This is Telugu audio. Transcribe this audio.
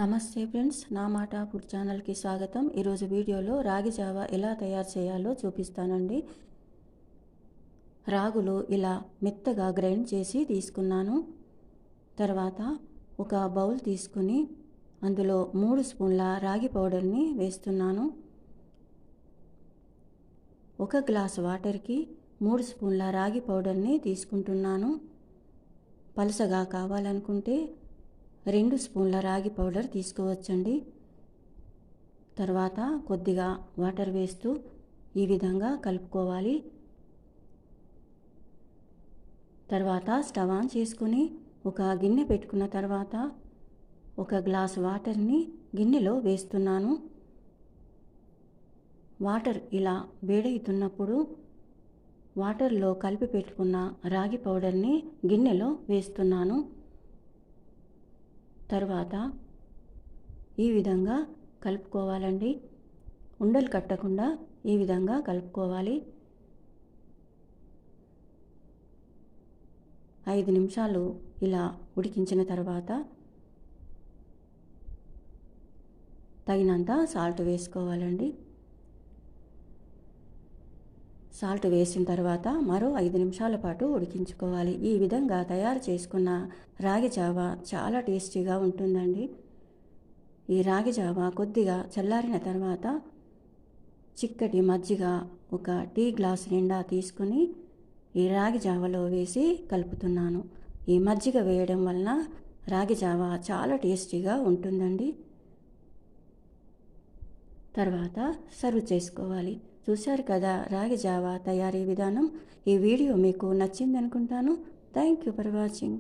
నమస్తే ఫ్రెండ్స్, నా మాట ఫుడ్ ఛానల్కి స్వాగతం. ఈరోజు వీడియోలో రాగి జావా ఎలా తయారు చేయాలో చూపిస్తానండి. రాగులు ఇలా మెత్తగా గ్రైండ్ చేసి తీసుకున్నాను. తర్వాత ఒక బౌల్ తీసుకుని అందులో 3 స్పూన్ల రాగి పౌడర్ని వేస్తున్నాను. 1 గ్లాస్ వాటర్కి 3 స్పూన్ల రాగి పౌడర్ని తీసుకుంటున్నాను. పలసగా కావాలనుకుంటే 2 స్పూన్ల రాగి పౌడర్ తీసుకోవచ్చండి. తర్వాత కొద్దిగా వాటర్ వేస్తూ ఈ విధంగా కలుపుకోవాలి. తర్వాత స్టవ్ ఆన్ చేసుకుని ఒక గిన్నె పెట్టుకున్న తర్వాత 1 గ్లాస్ వాటర్ని గిన్నెలో వేస్తున్నాను. వాటర్ ఇలా వేడవుతున్నప్పుడు వాటర్లో కలిపి పెట్టుకున్న రాగి పౌడర్ని గిన్నెలో వేస్తున్నాను. తర్వాత ఈ విధంగా కలుపుకోవాలండి. ఉండలు కట్టకుండా ఈ విధంగా కలుపుకోవాలి. 5 నిమిషాలు ఇలా ఉడికించిన తర్వాత తగినంత సాల్ట్ వేసుకోవాలండి. సాల్ట్ వేసిన తర్వాత మరో 5 నిమిషాల పాటు ఉడికించుకోవాలి. ఈ విధంగా తయారు చేసుకున్న రాగి జావా చాలా టేస్టీగా ఉంటుందండి. ఈ రాగి జావా కొద్దిగా చల్లారిన తర్వాత చిక్కటి మజ్జిగ ఒక టీ గ్లాస్ నిండా తీసుకుని ఈ రాగి జావలో వేసి కలుపుతున్నాను. ఈ మజ్జిగ వేయడం వలన రాగి జావా చాలా టేస్టీగా ఉంటుందండి. తర్వాత సర్వ్ చేసుకోవాలి. చూశారు కదా రాగి జావా తయారీ విధానం. ఈ వీడియో మీకు నచ్చింది అనుకుంటాను. Thank you for watching.